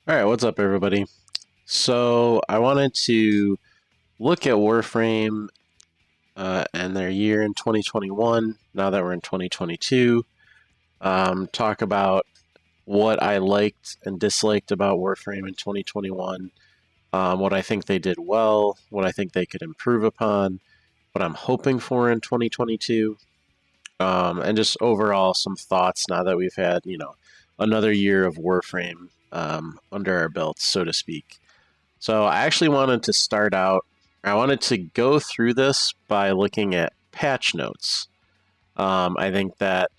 All right, what's up, everybody? So I wanted to look at Warframe and their year in 2021. Now that we're in 2022, talk about what I liked and disliked about Warframe in 2021, what I think they did well, what I think they could improve upon, what I'm hoping for in 2022, and just overall some thoughts now that we've had another year of Warframe under our belts, so to speak. So I actually wanted to start out, I wanted to go through this by looking at patch notes. I think that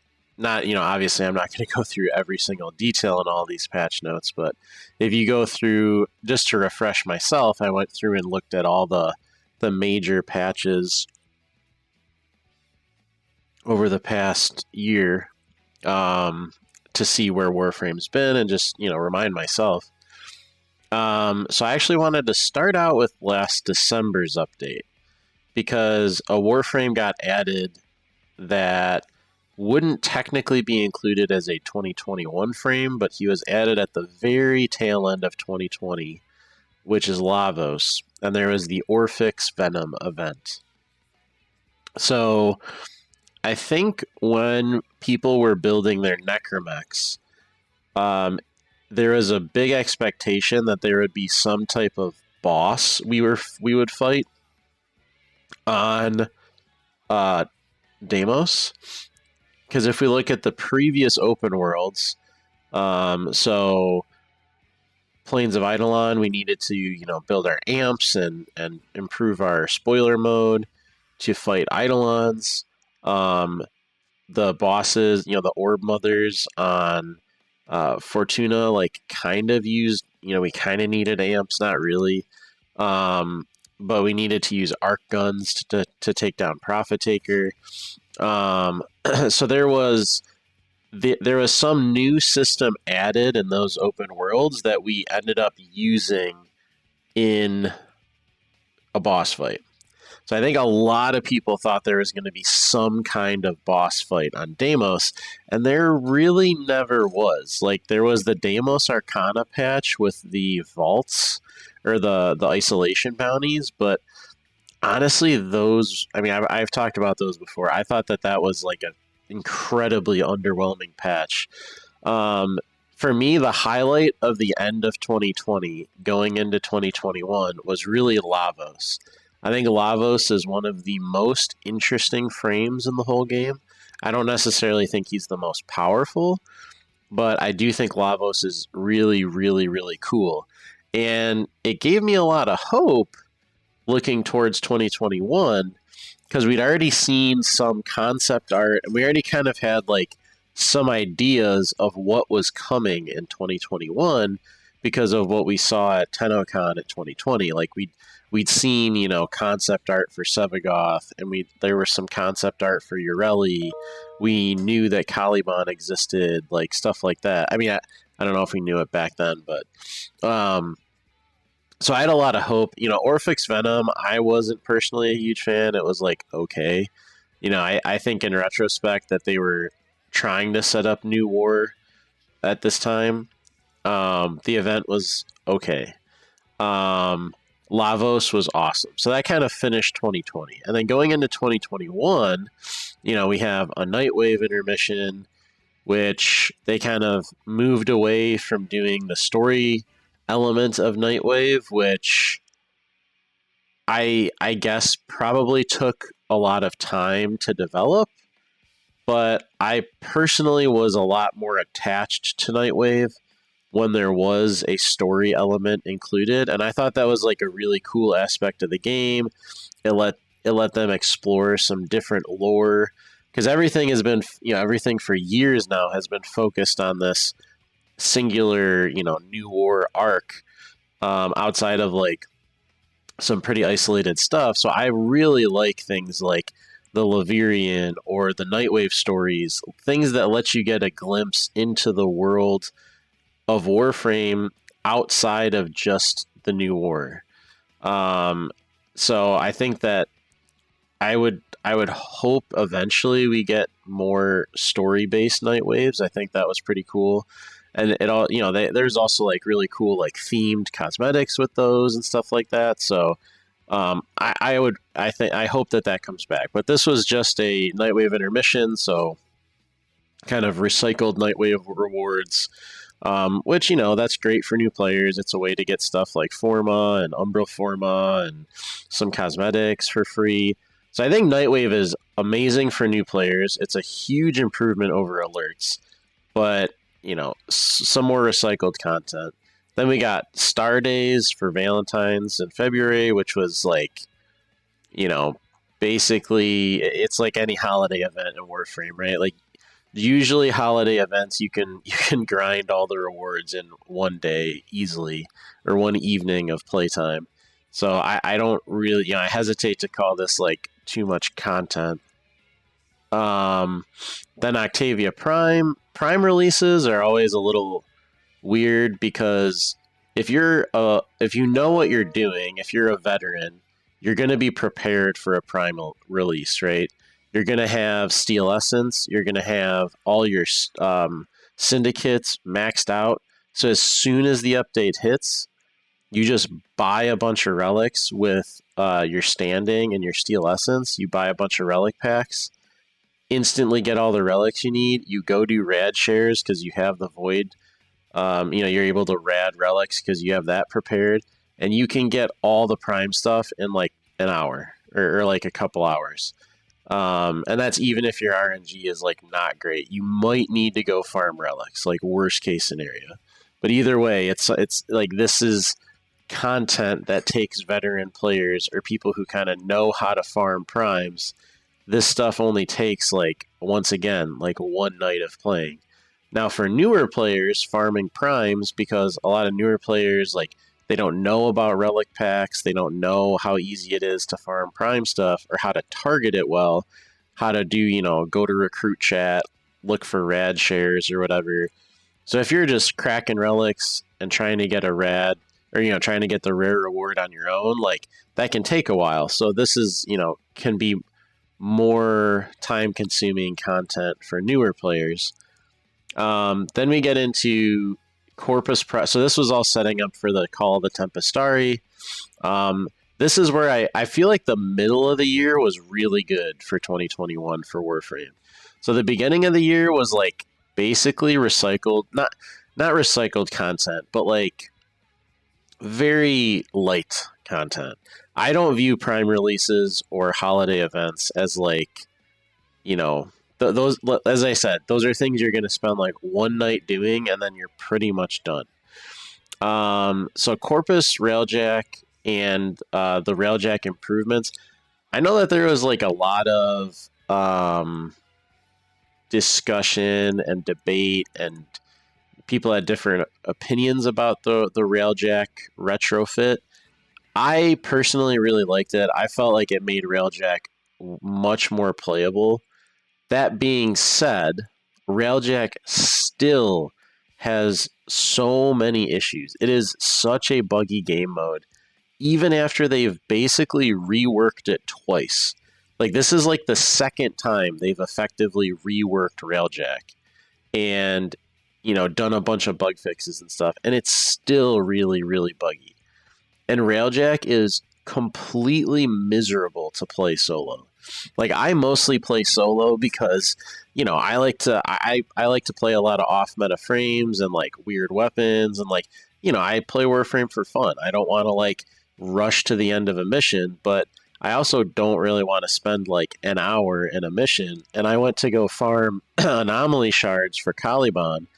obviously I'm not going to go through every single detail in all these patch notes, but if you go through, just to refresh myself, I went through and looked at all the major patches over the past year to see where Warframe's been and just, remind myself. So I actually wanted to start out with last December's update because a Warframe got added that wouldn't technically be included as a 2021 frame, but he was added at the very tail end of 2020, which is Lavos, and there was the Orphix Venom event. So I think when people were building their necromechs, there was a big expectation that there would be some type of boss we would fight on Deimos. Because if we look at the previous open worlds, so Plains of Eidolon, we needed to build our amps and improve our spoiler mode to fight Eidolons. The bosses, the Orb Mothers on Fortuna, kind of used, we kind of needed amps, not really. But we needed to use arc guns to take down Prophet Taker. So there was some new system added in those open worlds that we ended up using in a boss fight. So I think a lot of people thought there was going to be some kind of boss fight on Deimos, and there really never was. There was the Deimos Arcana patch with the vaults, or the isolation bounties, but honestly, those, I've talked about those before. I thought that was an incredibly underwhelming patch. For me, the highlight of the end of 2020 going into 2021 was really Lavos. I think Lavos is one of the most interesting frames in the whole game. I don't necessarily think he's the most powerful, but I do think Lavos is really, really, really cool. And it gave me a lot of hope looking towards 2021 because we'd already seen some concept art and we already kind of had some ideas of what was coming in 2021 because of what we saw at TennoCon at 2020. We'd seen, concept art for Sevagoth, and there was some concept art for Ureli. We knew that Caliban existed, stuff like that. I don't know if we knew it back then, but so I had a lot of hope. Orphix Venom, I wasn't personally a huge fan. It was okay. I think in retrospect that they were trying to set up New War at this time. The event was okay. Lavos was awesome. So that kind of finished 2020. And then going into 2021, we have a Nightwave intermission, which they kind of moved away from doing the story element of Nightwave, which I guess probably took a lot of time to develop. But I personally was a lot more attached to Nightwave when there was a story element included, and I thought that was a really cool aspect of the game. It let them explore some different lore, because everything has been, everything for years now has been focused on this singular, New War arc, outside of some pretty isolated stuff. So I really like things like the Lavirian or the Nightwave stories, things that let you get a glimpse into the world of Warframe outside of just the New War. So I think that I would hope eventually we get more story-based Nightwaves. I think that was pretty cool. and it all, there's also like really cool like themed cosmetics with those and stuff like that. So I hope that that comes back. But this was just a Nightwave intermission, so kind of recycled Nightwave rewards, which that's great for new players. It's a way to get stuff like Forma and Umbral Forma and some cosmetics for free. So I think Nightwave is amazing for new players. It's a huge improvement over alerts, but some more recycled content. Then we got Star Days for Valentine's in February, which was like, basically it's like any holiday event in Warframe, right? Like usually holiday events you can grind all the rewards in one day easily, or one evening of playtime. So I don't really, I hesitate to call this like too much content. um then Octavia Prime releases are always a little weird, because if you know what you're doing, if you're a veteran, you're going to be prepared for a primal release, right? You're going to have Steel Essence, you're going to have all your syndicates maxed out. So as soon as the update hits, you just buy a bunch of relics with your standing and your Steel Essence. You buy a bunch of relic packs, instantly get all the relics you need. You go do rad shares because you have the void. You're able to rad relics because you have that prepared, and you can get all the prime stuff in like an hour, or like a couple hours. And that's even if your RNG is like not great. You might need to go farm relics, like worst case scenario. But either way, it's like this is content that takes veteran players or people who kind of know how to farm primes. This stuff only takes, like, once again, like one night of playing. Now for newer players farming primes, because a lot of newer players, like, they don't know about relic packs, they don't know how easy it is to farm prime stuff or how to target it well, how to do, go to recruit chat, look for rad shares or whatever. So if you're just cracking relics and trying to get a rad, or trying to get the rare reward on your own, like, that can take a while. So this is, can be more time consuming content for newer players. Then we get into Corpus Prime. So this was all setting up for the Call of the Tempestari. This is where I feel like the middle of the year was really good for 2021 for Warframe. So the beginning of the year was like basically recycled, not recycled content, but like very light content. I don't view Prime releases or holiday events as like, those, as I said, those are things you're going to spend like one night doing and then you're pretty much done. So Corpus Railjack and the Railjack improvements. I know that there was like a lot of discussion and debate, and people had different opinions about the Railjack retrofit. I personally really liked it. I felt like it made Railjack much more playable. That being said, Railjack still has so many issues. It is such a buggy game mode, even after they've basically reworked it twice. Like, this is like the second time they've effectively reworked Railjack and, done a bunch of bug fixes and stuff, and it's still really, really buggy. And Railjack is completely miserable to play solo. Like, I mostly play solo because, I like to play a lot of off meta frames and like weird weapons, and like, I play Warframe for fun. I don't want to like rush to the end of a mission, but I also don't really want to spend like an hour in a mission. And I went to go farm anomaly shards for Caliban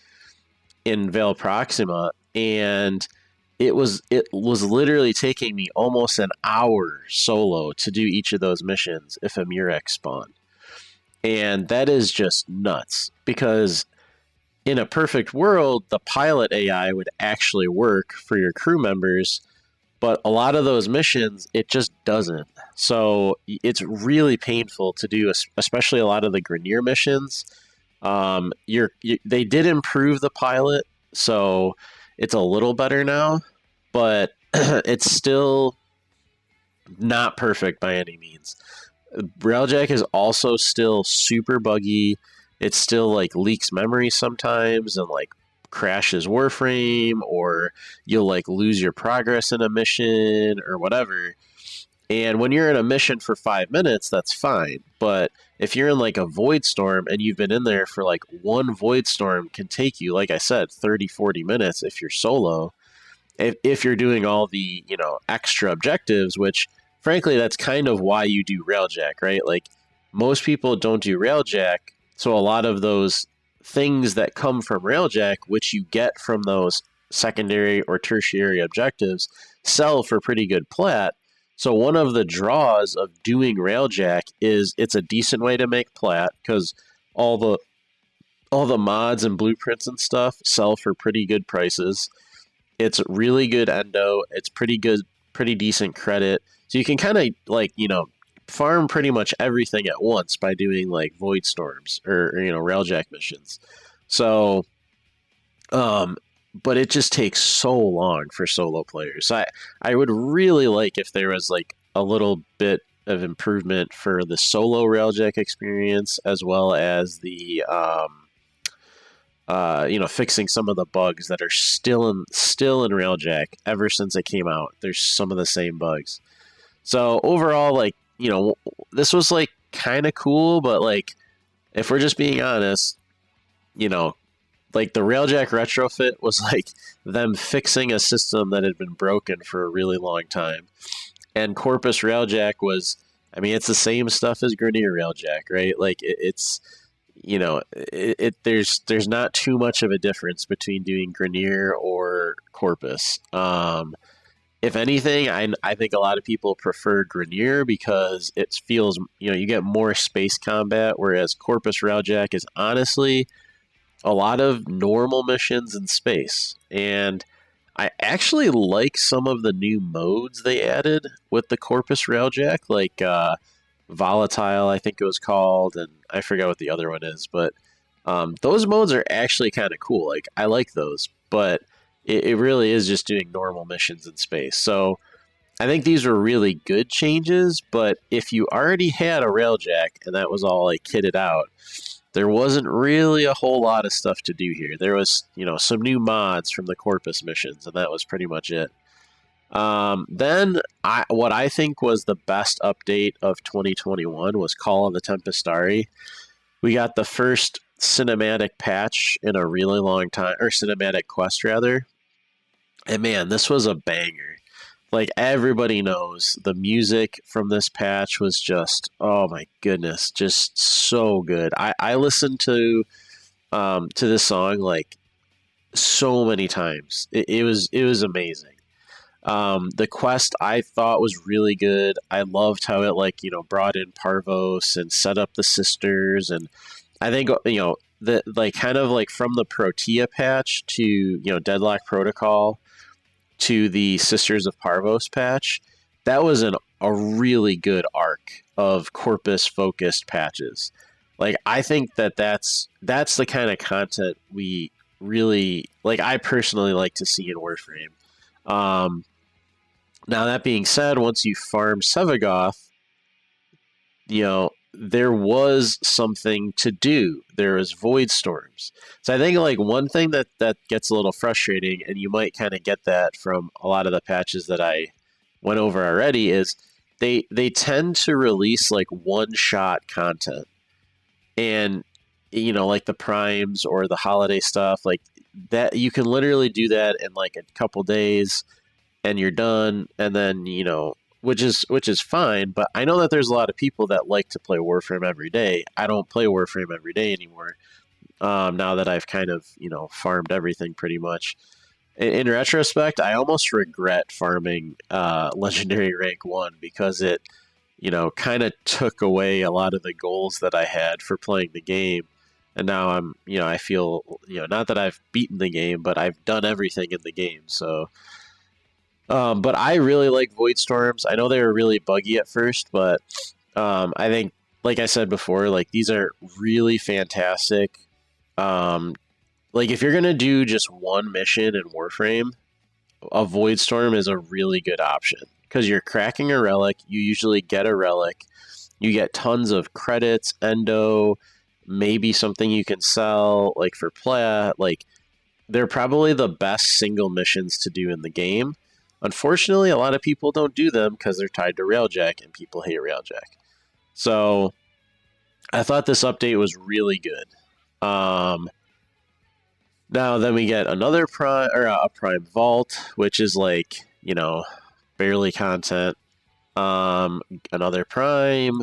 in Vale Proxima, and it was literally taking me almost an hour solo to do each of those missions if a Murex spawned. And that is just nuts, because in a perfect world, the pilot AI would actually work for your crew members, but a lot of those missions, it just doesn't. So it's really painful to do, especially a lot of the Grenier missions. They did improve the pilot, so it's a little better now, but it's still not perfect by any means. Railjack is also still super buggy. It still like leaks memory sometimes and like crashes Warframe, or you'll like lose your progress in a mission or whatever. And when you're in a mission for 5 minutes, that's fine. But if you're in like a void storm and you've been in there for like one void storm can take you, like I said, 30, 40 minutes if you're solo. If you're doing all the, extra objectives, which frankly, that's kind of why you do Railjack, right? Like most people don't do Railjack. So a lot of those things that come from Railjack, which you get from those secondary or tertiary objectives, sell for pretty good plat. So one of the draws of doing Railjack is it's a decent way to make plat because all the all the mods and blueprints and stuff sell for pretty good prices. It's really good endo. It's pretty good, pretty decent credit. So you can kind of like, farm pretty much everything at once by doing like void storms or railjack missions. So but it just takes so long for solo players. I would really like if there was like a little bit of improvement for the solo railjack experience as well as the fixing some of the bugs that are still in Railjack ever since it came out. There's some of the same bugs. So overall, like, this was like kind of cool, but like, if we're just being honest, like the Railjack retrofit was like them fixing a system that had been broken for a really long time. And Corpus Railjack was, I mean, it's the same stuff as Grineer Railjack, right? Like it's there's not too much of a difference between doing Grineer or Corpus. If anything, I think a lot of people prefer Grineer because it feels, you get more space combat, whereas Corpus Railjack is honestly a lot of normal missions in space. And I actually like some of the new modes they added with the Corpus Railjack, like Volatile, I think it was called, and I forget what the other one is, but those modes are actually kind of cool. Like, I like those, but it really is just doing normal missions in space. So I think these were really good changes, but if you already had a Railjack and that was all like kitted out, there wasn't really a whole lot of stuff to do here. There was, some new mods from the Corpus missions, and that was pretty much it. Then what I think was the best update of 2021 was Call of the Tempestari. We got the first cinematic patch in a really long time, or cinematic quest rather. And man, this was a banger. Like everybody knows, the music from this patch was just, oh my goodness, just so good. I listened to this song like so many times. It was amazing. The quest I thought was really good. I loved how it brought in Parvos and set up the sisters, and I think the like kind of like from the Protea patch to Deadlock Protocol to the Sisters of Parvos patch, that was a really good arc of Corpus focused patches. Like I think that's the kind of content we really like. I personally like to see in Warframe. Now that being said, once you farm Sevagoth, there was something to do. There was void storms. So I think like one thing that gets a little frustrating, and you might kind of get that from a lot of the patches that I went over already, is they tend to release like one-shot content. And like the primes or the holiday stuff, like that, you can literally do that in like a couple days and you're done, and then which is fine. But I know that there's a lot of people that like to play Warframe every day. I don't play Warframe every day anymore. Now that I've kind of farmed everything pretty much. In retrospect, I almost regret farming Legendary Rank 1 because it kind of took away a lot of the goals that I had for playing the game. And now I'm I feel not that I've beaten the game, but I've done everything in the game. So but I really like Void Storms. I know they were really buggy at first, but I think, like I said before, like these are really fantastic. Like if you're gonna do just one mission in Warframe, a Void Storm is a really good option because you're cracking a relic. You usually get a relic. You get tons of credits, endo, maybe something you can sell like for plat. Like they're probably the best single missions to do in the game. Unfortunately, a lot of people don't do them because they're tied to Railjack, and people hate Railjack. So I thought this update was really good. Now then we get another prime or a prime vault, which is like, you know, barely content. Another prime,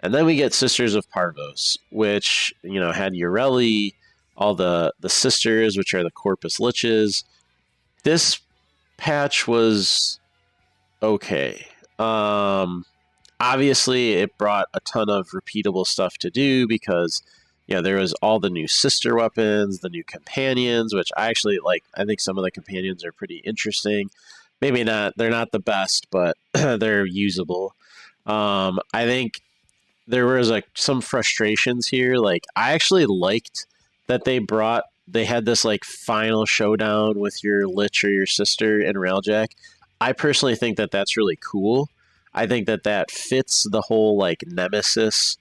and then we get Sisters of Parvos, which, you know, had Ureli, all the sisters, which are the Corpus Liches. This patch was okay. Obviously, it brought a ton of repeatable stuff to do because, you know, there was all the new sister weapons, the new companions, which I actually like. I think some of the companions are pretty interesting. Maybe not, they're not the best, but they're usable. I think there was like some frustrations here. Like, I actually liked that they had this like final showdown with your Lich or your sister in Railjack. I personally think that that's really cool. I think that that fits the whole like Nemesis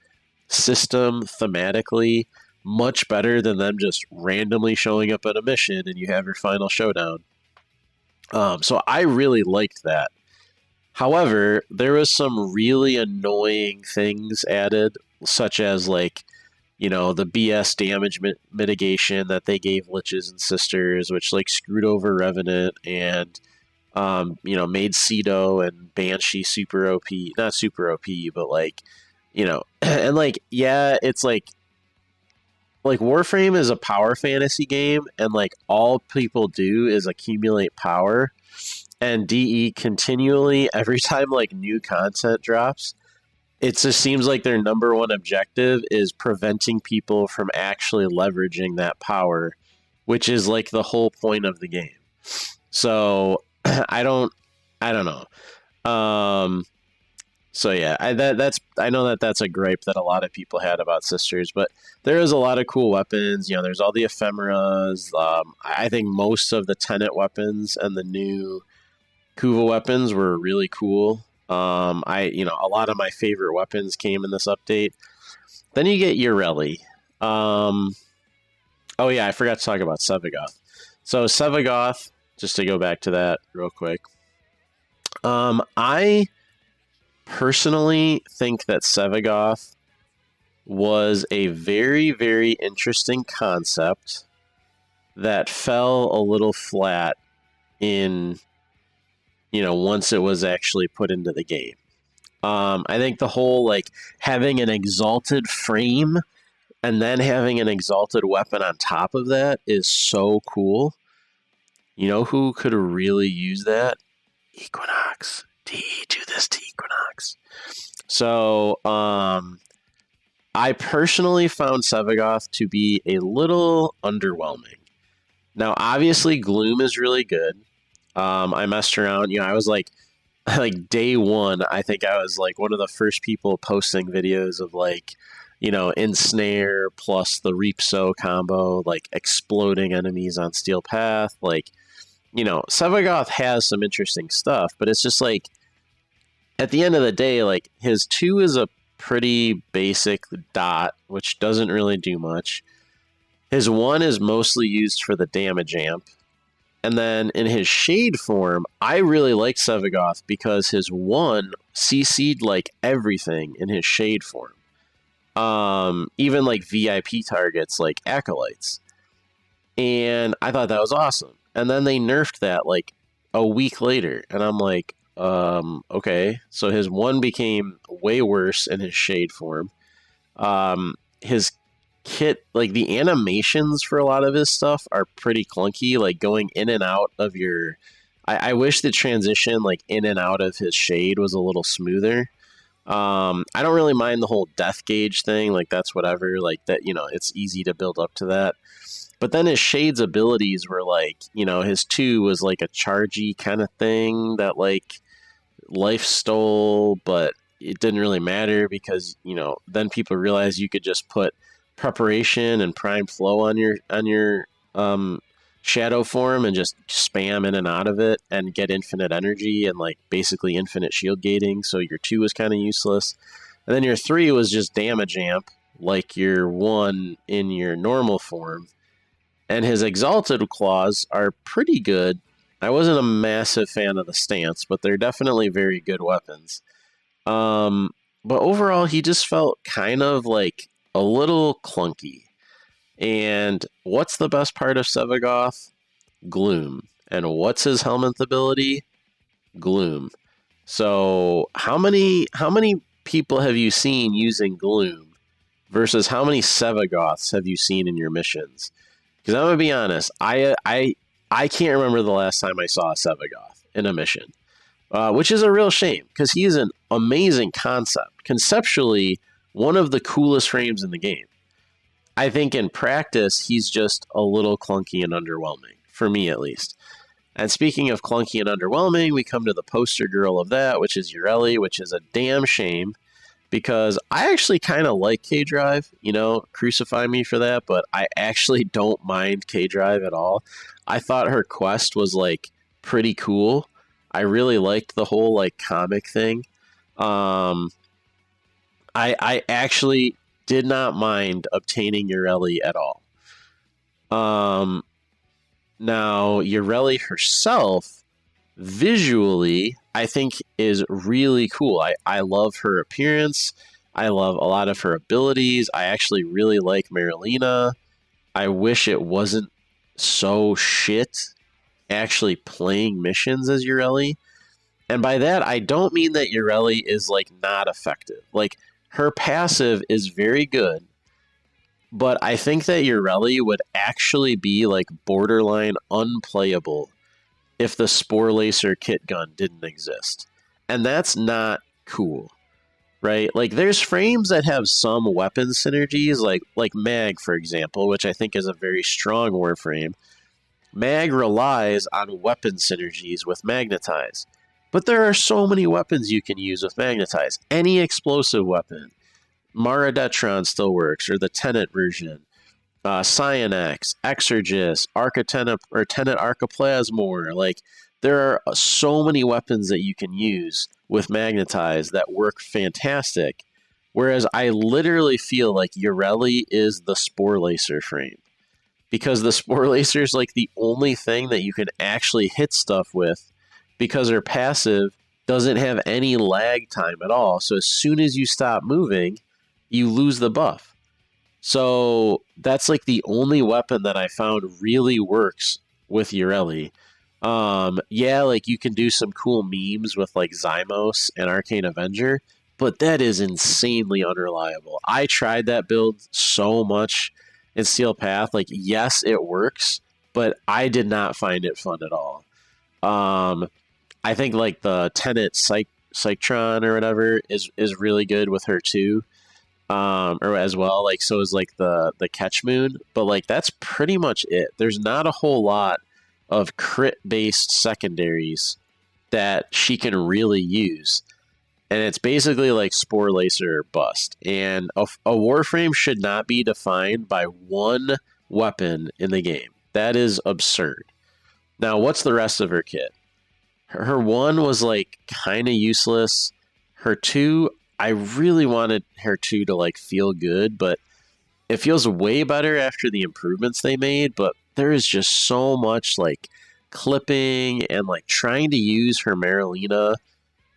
system thematically much better than them just randomly showing up at a mission and you have your final showdown. So I really liked that. However, there was some really annoying things added, such as like, you know, the BS damage mitigation that they gave Liches and Sisters, which like screwed over Revenant and you know, made Cedo and Banshee super OP, not super OP, but like, you know, and like, yeah, it's like Warframe is a power fantasy game, and like all people do is accumulate power, and DE continually every time like new content drops, it just seems like their number one objective is preventing people from actually leveraging that power, which is like the whole point of the game. So I don't know. So yeah, I know that's a gripe that a lot of people had about Sisters, but there is a lot of cool weapons. You know, there's all the ephemeras. I think most of the Tenet weapons and the new Kuva weapons were really cool. A lot of my favorite weapons came in this update. Then you get Ureli. Oh yeah, I forgot to talk about Sevagoth. So Sevagoth, just to go back to that real quick. I personally think that Sevagoth was a very, very interesting concept that fell a little flat in, you know, once it was actually put into the game. I think the whole like having an exalted frame and then having an exalted weapon on top of that is so cool. You know who could really use that? Equinox. DE, do this to Equinox. So, I personally found Sevagoth to be a little underwhelming. Now, obviously, Gloom is really good. I messed around. You know, I was like day one, I think I was like one of the first people posting videos of like, you know, Ensnare plus the Reap-So combo, like exploding enemies on Steel Path. Like, you know, Sevagoth has some interesting stuff, but it's just like, at the end of the day, like his 2 is a pretty basic dot, which doesn't really do much. His 1 is mostly used for the damage amp. And then in his shade form, I really like Sevagoth because his 1 CC'd like everything in his shade form. Even like VIP targets like Acolytes. And I thought that was awesome. And then they nerfed that like a week later. And I'm like, okay. So his 1 became way worse in his shade form. His kit, like the animations for a lot of his stuff are pretty clunky, like going in and out of your I wish the transition like in and out of his shade was a little smoother. I don't really mind the whole death gauge thing, like that's whatever, like that, you know, it's easy to build up to that. But then his shade's abilities were like, you know, his 2 was like a chargy kind of thing that like life stole, but it didn't really matter because, you know, then people realized you could just put preparation and prime flow on your shadow form and just spam in and out of it and get infinite energy and like basically infinite shield gating. So your 2 was kind of useless, and then your 3 was just damage amp like your 1 in your normal form. and his exalted claws are pretty good. I wasn't a massive fan of the stance, but they're definitely very good weapons. Um, but overall, he just felt kind of like a little clunky. And what's the best part of Sevagoth? Gloom. And what's his helmet ability? Gloom. So how many people have you seen using Gloom versus how many Sevagoths have you seen in your missions? Because I'm gonna be honest, I can't remember the last time I saw a Sevagoth in a mission, which is a real shame because he is an amazing concept. Conceptually, one of the coolest frames in the game. I think in practice, he's just a little clunky and underwhelming, for me at least. And speaking of clunky and underwhelming, we come to the poster girl of that, which is Ureli, which is a damn shame because I actually kind of like K Drive. You know, crucify me for that, but I actually don't mind K Drive at all. I thought her quest was like pretty cool. I really liked the whole like comic thing. Um, I actually did not mind obtaining Ureli at all. Um, Now Ureli herself, visually, I think is really cool. I love her appearance. I love a lot of her abilities. I actually really like Marilena. I wish it wasn't so shit actually playing missions as Ureli. And by that, I don't mean that Ureli is like not effective. Like her passive is very good, but I think that Ureli would actually be like borderline unplayable if the Spore Lacer kit gun didn't exist. And that's not cool, right? Like there's frames that have some weapon synergies, like Mag, for example, which I think is a very strong Warframe. Mag relies on weapon synergies with Magnetize. But there are so many weapons you can use with Magnetize. Any explosive weapon. Maradetron still works, or the Tenet version. Cyanex, Exorgist, Arcatenet or Tenet Arcaplasmor. Like there are so many weapons that you can use with Magnetize that work fantastic. Whereas I literally feel like Ureli is the Spore Lacer frame. Because the Spore Lacer is like the only thing that you can actually hit stuff with because her passive doesn't have any lag time at all. So as soon as you stop moving, you lose the buff. So that's like the only weapon that I found really works with Ureli. Yeah, like you can do some cool memes with like Zymos and Arcane Avenger, but that is insanely unreliable. I tried that build so much in Steel Path. Like, yes, it works, but I did not find it fun at all. I think like the Tenet Psychtron or whatever is really good with her too. Or as well, like so is like the Catch Moon, but like that's pretty much it. There's not a whole lot of crit based secondaries that she can really use, and it's basically like Spore Lacer or bust. And a Warframe should not be defined by one weapon in the game. That is absurd. Now, what's the rest of her kit? Her one was like kind of useless. Her two, I really wanted her two to like feel good, but it feels way better after the improvements they made. But there is just so much like clipping and like trying to use her Marilena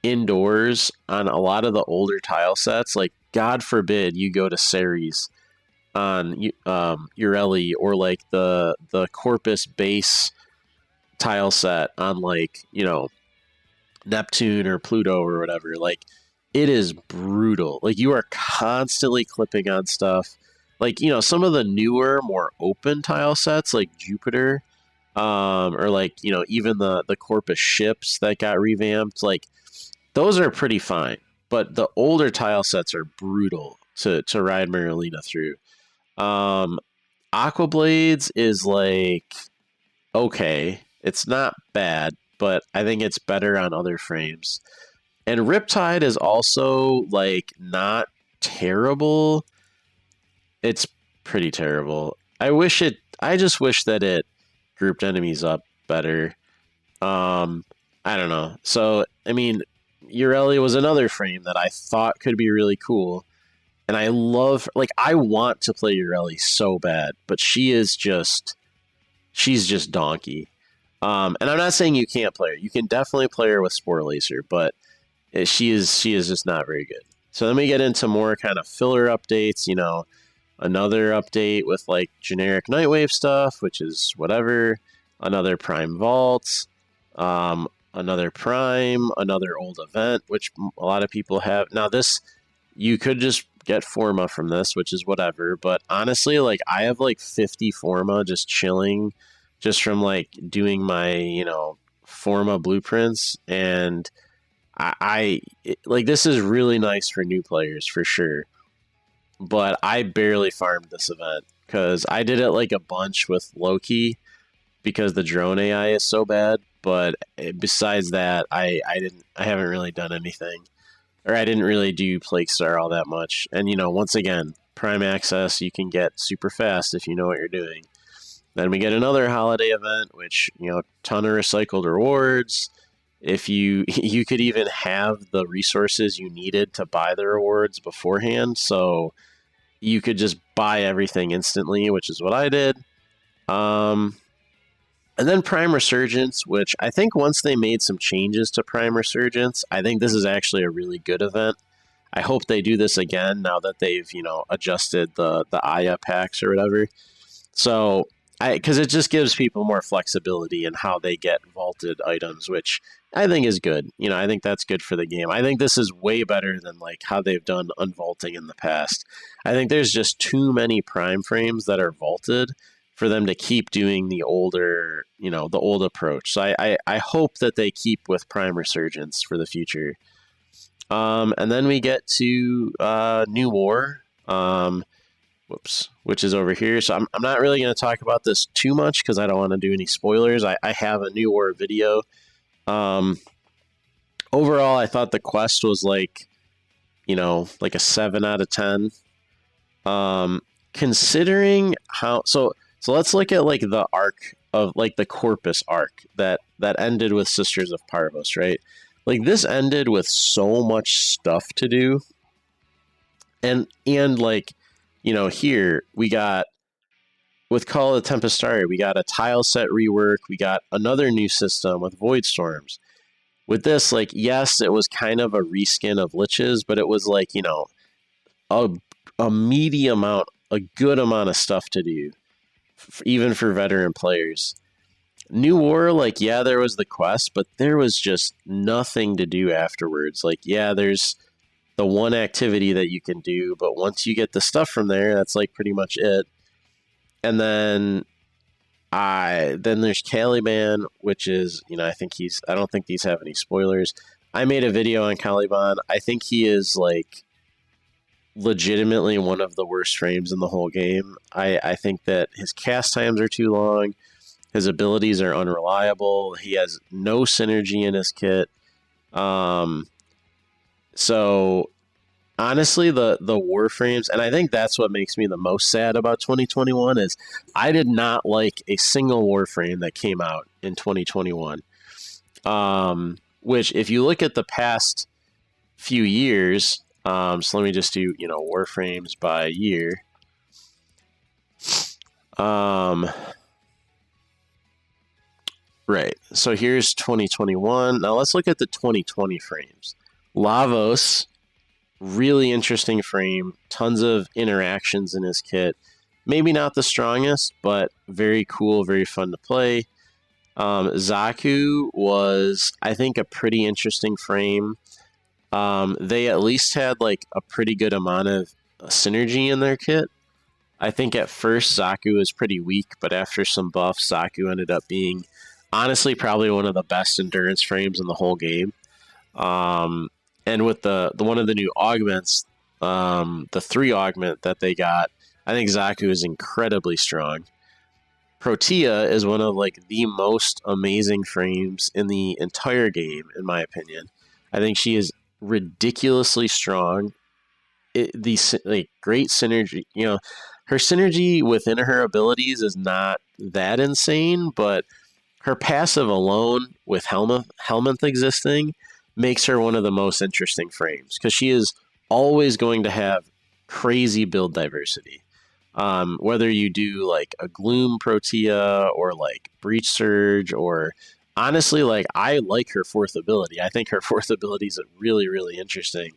indoors on a lot of the older tile sets. Like, God forbid you go to Ceres on Ureli or like the Corpus base tile set on like, you know, Neptune or Pluto or whatever. Like, it is brutal. Like, you are constantly clipping on stuff. Like, you know, some of the newer, more open tile sets like Jupiter, or like, you know, even the Corpus ships that got revamped, like those are pretty fine. But the older tile sets are brutal to ride Marilena through. Aquablades is like okay. It's not bad, but I think it's better on other frames. And Riptide is also like not terrible. It's pretty terrible. I just wish that it grouped enemies up better. I don't know. So I mean, Ureli was another frame that I thought could be really cool. And I love, like, I want to play Ureli so bad, but she is just she's just donkey. And I'm not saying you can't play her. You can definitely play her with Spore Lacer, but she is just not very good. So then we get into more kind of filler updates. Another update with like generic Nightwave stuff, which is whatever. Another Prime Vault, another Prime, another old event, which a lot of people have. Now this, you could just get Forma from this, which is whatever. But honestly, like I have like 50 Forma just chilling, just from like doing my Forma blueprints, and like this is really nice for new players for sure. But I barely farmed this event because I did it like a bunch with Loki because the drone AI is so bad. But besides that, I haven't really done anything, or I didn't really do Plague Star all that much. And once again, Prime Access you can get super fast if you know what you're doing. Then we get another holiday event, which ton of recycled rewards. If you could even have the resources you needed to buy the rewards beforehand, so you could just buy everything instantly, which is what I did. And then Prime Resurgence, which I think once they made some changes to Prime Resurgence, I think this is actually a really good event. I hope they do this again now that they've adjusted the Aya packs or whatever. So because it just gives people more flexibility in how they get vaulted items, which I think is good. I think that's good for the game. I think this is way better than like how they've done unvaulting in the past. I think there's just too many Prime frames that are vaulted for them to keep doing the older, the old approach. So I hope that they keep with Prime Resurgence for the future. And then we get to New War. Which is over here. So I'm not really going to talk about this too much because I don't want to do any spoilers. I have a New War video. Overall, I thought the quest was like a 7 out of 10. Considering how so let's look at like the arc of like the Corpus arc that ended with Sisters of Parvos, right? Like this ended with so much stuff to do, and like here we got with Call of the Tempestari, we got a tile set rework, we got another new system with Void Storms. With this, like, yes, it was kind of a reskin of Liches, but it was like, a meaty amount, a good amount of stuff to do, even for veteran players. New War, like, yeah, there was the quest, but there was just nothing to do afterwards. Like, yeah, there's the one activity that you can do, but once you get the stuff from there, that's like pretty much it. And then there's Caliban, which is, I don't think these have any spoilers. I made a video on Caliban. I think he is like legitimately one of the worst frames in the whole game. I think that his cast times are too long. His abilities are unreliable. He has no synergy in his kit. So honestly, the Warframes, and I think that's what makes me the most sad about 2021 is I did not like a single Warframe that came out in 2021. Which if you look at the past few years, so let me just do, Warframes by year. Right. So here's 2021. Now let's look at the 2020 frames. Lavos, really interesting frame, tons of interactions in his kit. Maybe not the strongest, but very cool, very fun to play. Zaku was, I think, a pretty interesting frame. They at least had like a pretty good amount of synergy in their kit. I think at first Zaku was pretty weak, but after some buffs, Zaku ended up being honestly probably one of the best endurance frames in the whole game. And with the one of the new augments, the 3 augment that they got, I think Zaku is incredibly strong. Protea is one of like the most amazing frames in the entire game, in my opinion. I think she is ridiculously strong. Great synergy. Her synergy within her abilities is not that insane, but her passive alone with Helminth existing makes her one of the most interesting frames because she is always going to have crazy build diversity. Whether you do like a Gloom Protea or like Breach Surge, or honestly, like I like her fourth ability. I think her fourth ability is really, really interesting.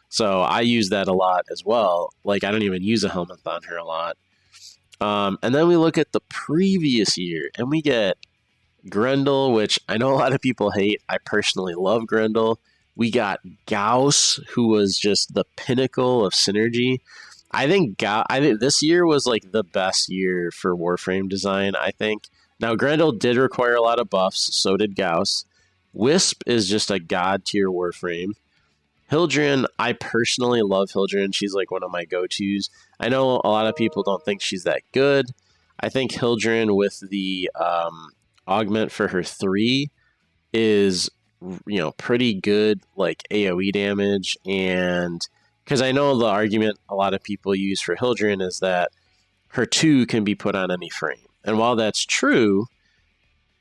So I use that a lot as well. Like I don't even use a helmet on her a lot. And then we look at the previous year and we get Grendel, which I know a lot of people hate. I personally love Grendel. We got Gauss, who was just the pinnacle of synergy. I think this year was like the best year for Warframe design, I think. Now Grendel did require a lot of buffs, so did Gauss. Wisp is just a god tier Warframe. Hildryn, I personally love Hildryn. She's like one of my go-tos. I know a lot of people don't think she's that good. I think Hildryn with the augment for her 3 is pretty good, like AoE damage. And because I know the argument a lot of people use for Hildryn is that her 2 can be put on any frame. And while that's true,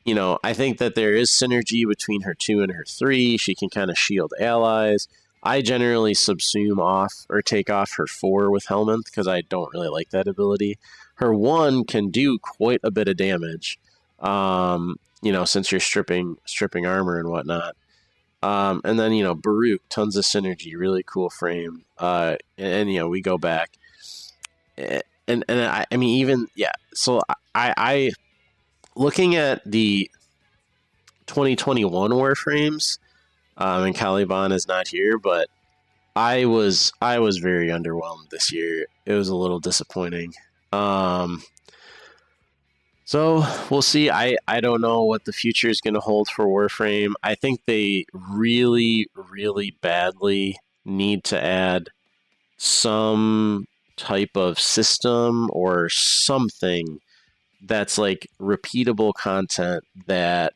I think that there is synergy between her 2 and her 3. She can kind of shield allies. I generally subsume off or take off her 4 with Helminth because I don't really like that ability. Her 1 can do quite a bit of damage, since you're stripping armor and whatnot. And then, Baruch, tons of synergy, really cool frame. And we go back. And I mean, even, yeah. So I looking at the 2021 Warframes, and Caliban is not here, but I was very underwhelmed this year. It was a little disappointing. So we'll see. I don't know what the future is going to hold for Warframe. I think they really, really badly need to add some type of system or something that's like repeatable content that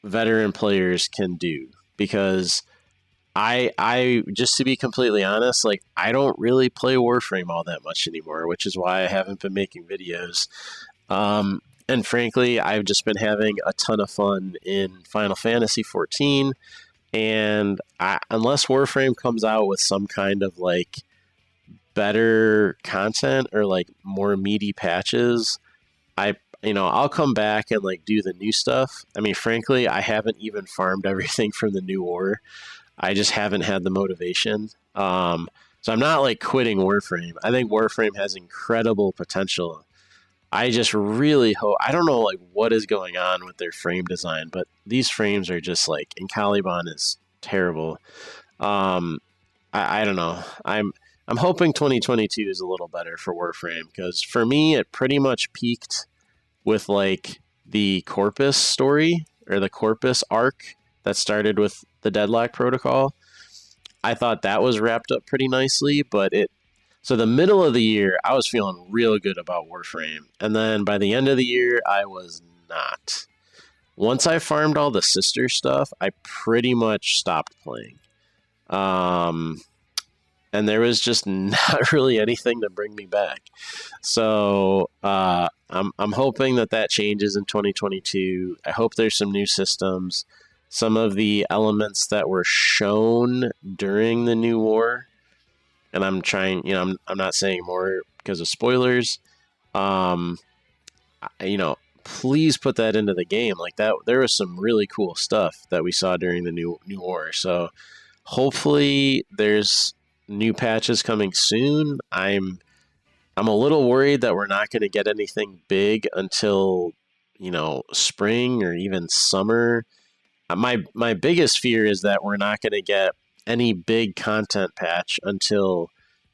veteran players can do, because I just to be completely honest, like I don't really play Warframe all that much anymore, which is why I haven't been making videos. And frankly, I've just been having a ton of fun in Final Fantasy 14, and unless Warframe comes out with some kind of like better content or like more meaty patches, I'll come back and like do the new stuff. I mean, frankly, I haven't even farmed everything from the new war. I just haven't had the motivation. So I'm not like quitting Warframe. I think Warframe has incredible potential. I just really hope, I don't know like what is going on with their frame design, but these frames are just like, and Caliban is terrible. I don't know. I'm hoping 2022 is a little better for Warframe, because for me it pretty much peaked with like the Corpus story or the Corpus arc that started with the Deadlock Protocol. I thought that was wrapped up pretty nicely, but so the middle of the year I was feeling real good about Warframe, and then by the end of the year I was not. Once I farmed all the sister stuff, I pretty much stopped playing. And there was just not really anything to bring me back. So I'm hoping that changes in 2022. I hope there's some new systems. Some of the elements that were shown during the new war, and I'm trying, I'm not saying more because of spoilers. Please put that into the game. Like that, there was some really cool stuff that we saw during the new war. So hopefully there's new patches coming soon. I'm a little worried that we're not going to get anything big until spring or even summer. My biggest fear is that we're not going to get any big content patch until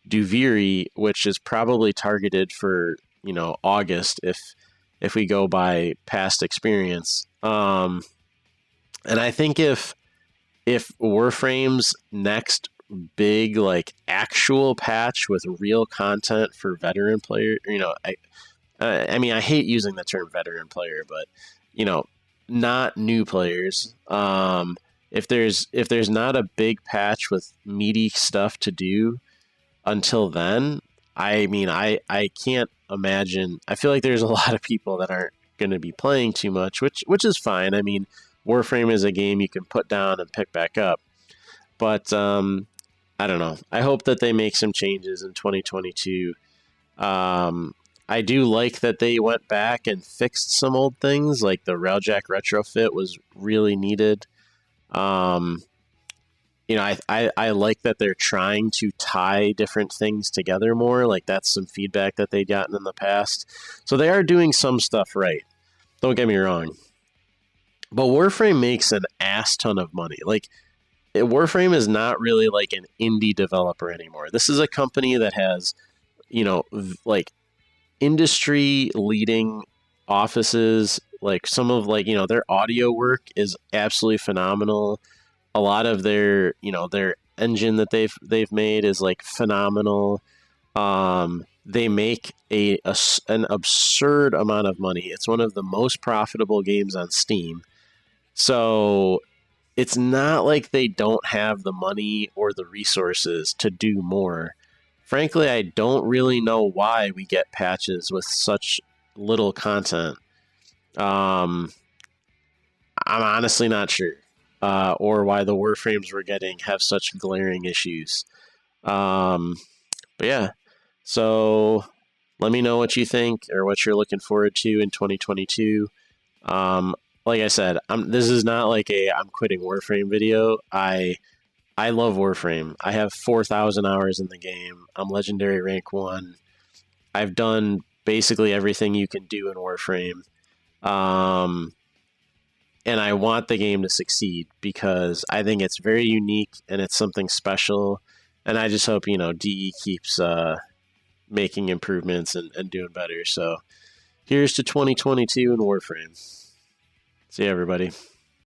Duviri, which is probably targeted for August if we go by past experience. And I think if Warframe's next big like actual patch with real content for veteran player, I mean I hate using the term veteran player, but not new players. If there's not a big patch with meaty stuff to do until then, I mean I can't imagine. I feel like there's a lot of people that aren't going to be playing too much, which is fine. I mean, Warframe is a game you can put down and pick back up, but I don't know. I hope that they make some changes in 2022 I do like that they went back and fixed some old things, like the Railjack retrofit was really needed. Um, I like that they're trying to tie different things together more. Like that's some feedback that they'd gotten in the past. So they are doing some stuff right. Don't get me wrong. But Warframe makes an ass ton of money. Like Warframe is not really like an indie developer anymore. This is a company that has, like industry leading offices. Like some of their audio work is absolutely phenomenal. A lot of their engine that they've made is like phenomenal. They make an absurd amount of money. It's one of the most profitable games on Steam. So it's not like they don't have the money or the resources to do more. Frankly, I don't really know why we get patches with such little content. Um, I'm honestly not sure, or why the Warframes we're getting have such glaring issues. Um, but yeah, so let me know what you think or what you're looking forward to in 2022. Um, like I said, this is not like a I'm quitting Warframe video. I love Warframe. I have 4,000 hours in the game. I'm legendary rank 1. I've done basically everything you can do in Warframe. Um, and I want the game to succeed because I think it's very unique and it's something special. And I just hope, DE keeps making improvements and doing better. So here's to 2022 in Warframe. See you, everybody.